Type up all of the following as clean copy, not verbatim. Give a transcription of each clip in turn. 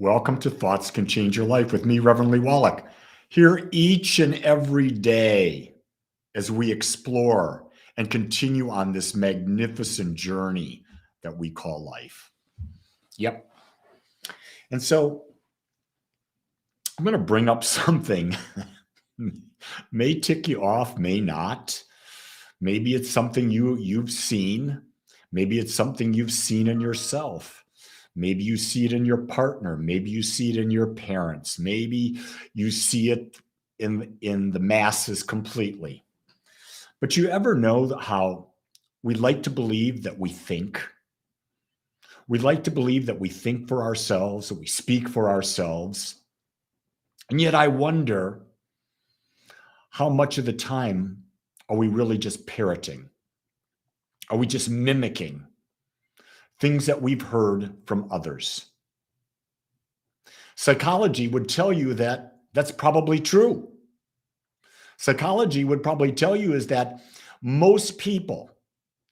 Welcome to Thoughts Can Change Your Life with me, Reverend Wolak, here each and every day as we explore and continue on this magnificent journey that we call life. Yep. And so I'm going to bring up something may tick you off, may not. Maybe it's something you've seen. Maybe it's something you've seen in yourself. Maybe you see it in your partner. Maybe you see it in your parents. Maybe you see it in the masses completely. But you ever know how we like to believe that we think? We like to believe that we think for ourselves, that we speak for ourselves. And yet I wonder, how much of the time are we really just parroting? Are we just mimicking things that we've heard from others? Psychology would tell you that that's probably true. Psychology would probably tell you is that most people,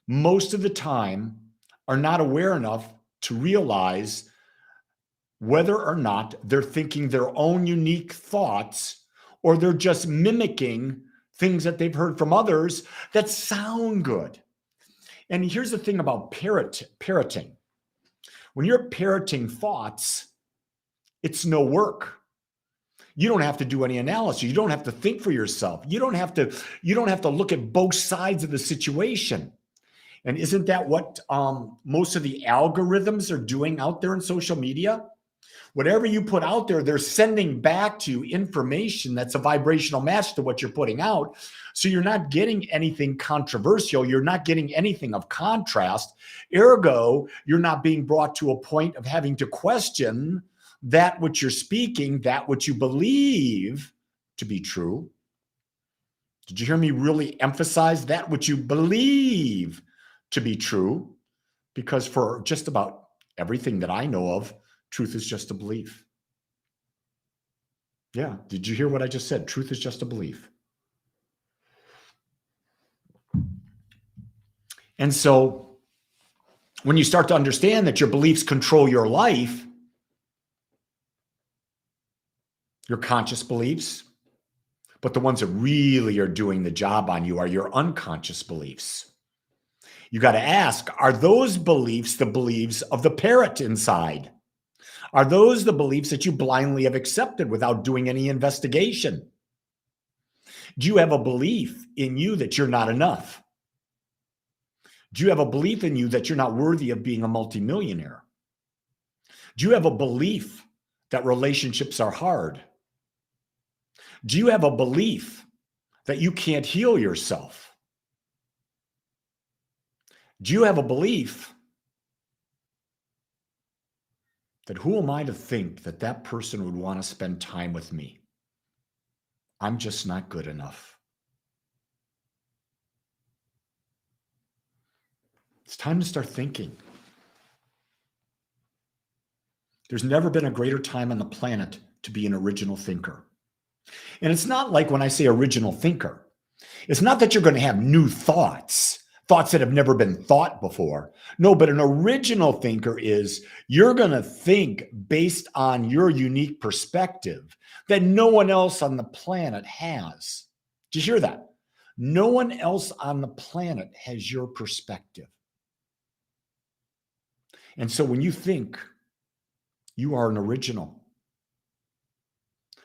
most of the time, are not aware enough to realize whether or not they're thinking their own unique thoughts or they're just mimicking things that they've heard from others that sound good. And here's the thing about parroting. When you're parroting thoughts, it's no work. You don't have to do any analysis. You don't have to think for yourself. You don't have to look at both sides of the situation. And isn't that what most of the algorithms are doing out there in social media? Whatever you put out there, they're sending back to you information that's a vibrational match to what you're putting out. So you're not getting anything controversial. You're not getting anything of contrast. Ergo, you're not being brought to a point of having to question that which you're speaking, that which you believe to be true. Did you hear me really emphasize that which you believe to be true? Because for just about everything that I know of, truth is just a belief. Yeah. Did you hear what I just said? Truth is just a belief. And so when you start to understand that your beliefs control your life, your conscious beliefs, but the ones that really are doing the job on you are your unconscious beliefs. You got to ask, are those beliefs the beliefs of the parrot inside? Are those the beliefs that you blindly have accepted without doing any investigation? Do you have a belief in you that you're not enough? Do you have a belief in you that you're not worthy of being a multimillionaire? Do you have a belief that relationships are hard? Do you have a belief that you can't heal yourself? Do you have a belief that who am I to think that that person would want to spend time with me? I'm just not good enough. It's time to start thinking. There's never been a greater time on the planet to be an original thinker. And it's not like when I say original thinker, it's not that you're going to have new thoughts that have never been thought before. No, but an original thinker is you're going to think based on your unique perspective that no one else on the planet has. Did you hear that? No one else on the planet has your perspective. And so when you think, you are an original.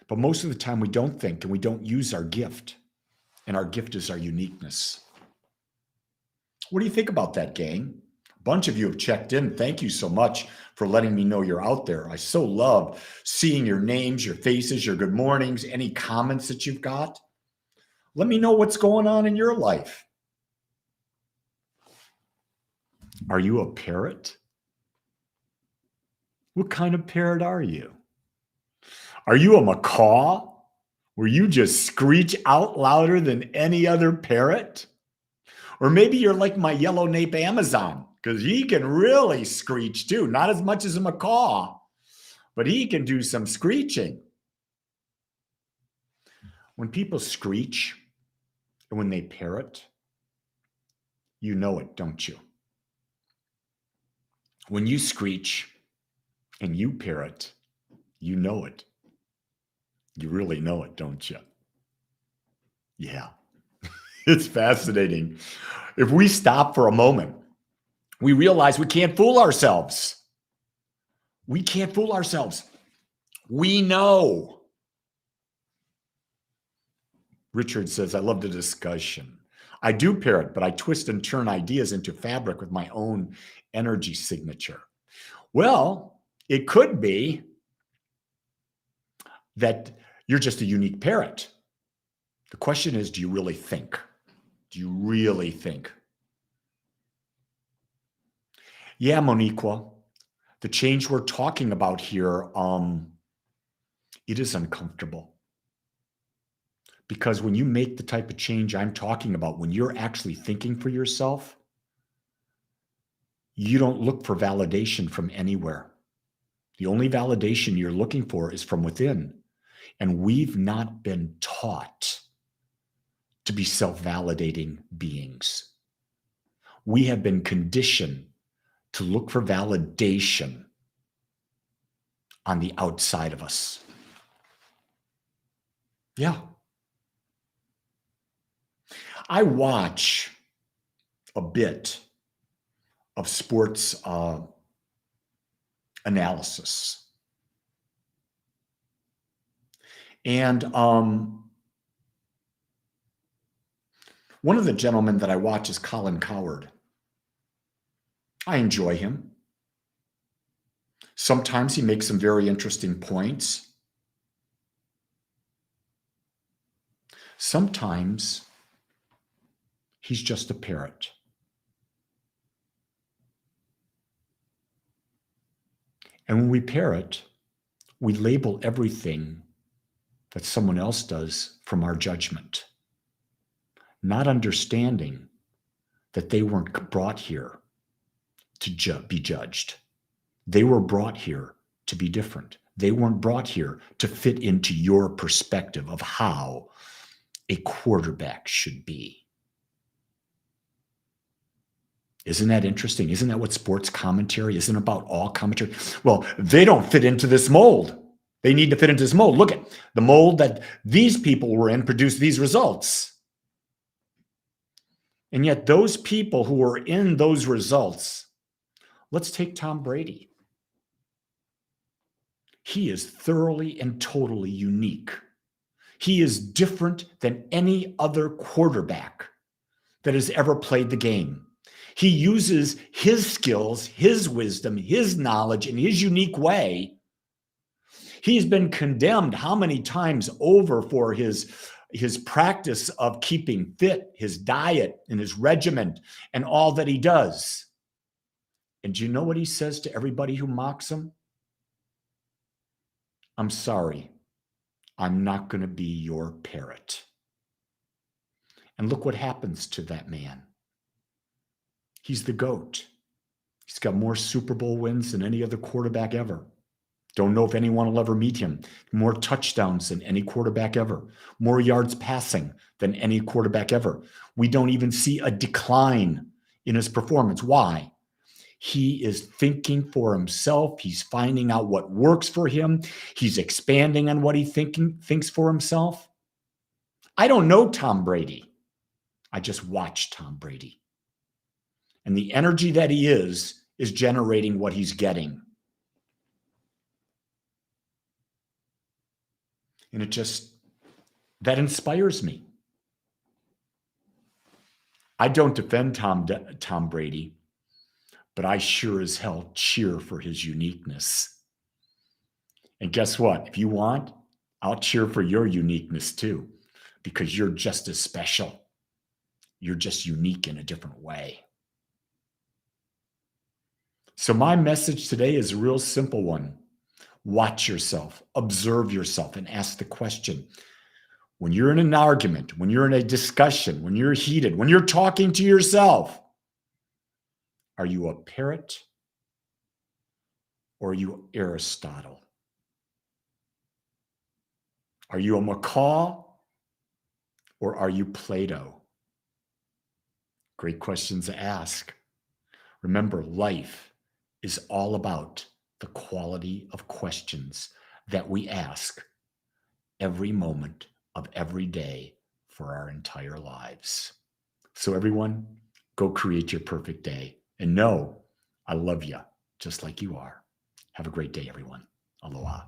But most of the time we don't think and we don't use our gift. And our gift is our uniqueness. What do you think about that, gang? A bunch of you have checked in. Thank you so much for letting me know you're out there. I so love seeing your names, your faces, your good mornings, any comments that you've got. Let me know what's going on in your life. Are you a parrot? What kind of parrot are you? Are you a macaw where you just screech out louder than any other parrot? Or maybe you're like my yellow nape Amazon, because he can really screech too. Not as much as a macaw, but he can do some screeching. When people screech and when they parrot, you know it, don't you? When you screech and you parrot, You know it. You really know it, don't you? Yeah, it's fascinating. If we stop for a moment, we realize we can't fool ourselves. We can't fool ourselves. We know. Richard says, I love the discussion. I do parrot, but I twist and turn ideas into fabric with my own energy signature. Well, it could be that you're just a unique parrot. The question is, do you really think? Do you really think? Yeah, Moniqua, the change we're talking about here, it is uncomfortable. Because when you make the type of change I'm talking about, when you're actually thinking for yourself, you don't look for validation from anywhere. The only validation you're looking for is from within. And we've not been taught to be self-validating beings. We have been conditioned to look for validation on the outside of us. Yeah. I watch a bit of sports analysis. And one of the gentlemen that I watch is Colin Cowherd. I enjoy him. Sometimes he makes some very interesting points. Sometimes he's just a parrot. And when we parrot, we label everything that someone else does from our judgment, not understanding that they weren't brought here to be judged. They were brought here to be different. They weren't brought here to fit into your perspective of how a quarterback should be. Isn't that interesting? Isn't that what sports commentary isn't about? All commentary? Well, they don't fit into this mold. They need to fit into this mold. Look at the mold that these people were in produced these results. And yet those people who were in those results, let's take Tom Brady. He is thoroughly and totally unique. He is different than any other quarterback that has ever played the game. He uses his skills, his wisdom, his knowledge in his unique way. He's been condemned how many times over for his practice of keeping fit, his diet and his regimen and all that he does. And do you know what he says to everybody who mocks him? I'm sorry, I'm not going to be your parrot. And look what happens to that man. He's the GOAT. He's got more Super Bowl wins than any other quarterback ever. Don't know if anyone will ever meet him. More touchdowns than any quarterback ever. More yards passing than any quarterback ever. We don't even see a decline in his performance. Why? He is thinking for himself. He's finding out what works for him. He's expanding on what he thinks for himself. I don't know Tom Brady. I just watch Tom Brady. And the energy that he is generating what he's getting. And that inspires me. I don't defend Tom Brady, but I sure as hell cheer for his uniqueness. And guess what? If you want, I'll cheer for your uniqueness too, because you're just as special. You're just unique in a different way. So my message today is a real simple one. Watch yourself, observe yourself, and ask the question. When you're in an argument, when you're in a discussion, when you're heated, when you're talking to yourself, are you a parrot or are you Aristotle? Are you a macaw or are you Plato? Great questions to ask. Remember, life is all about the quality of questions, that we ask every moment of every day for our entire lives. So everyone, go create your perfect day and know I love you just like you are. Have a great day, everyone. Aloha.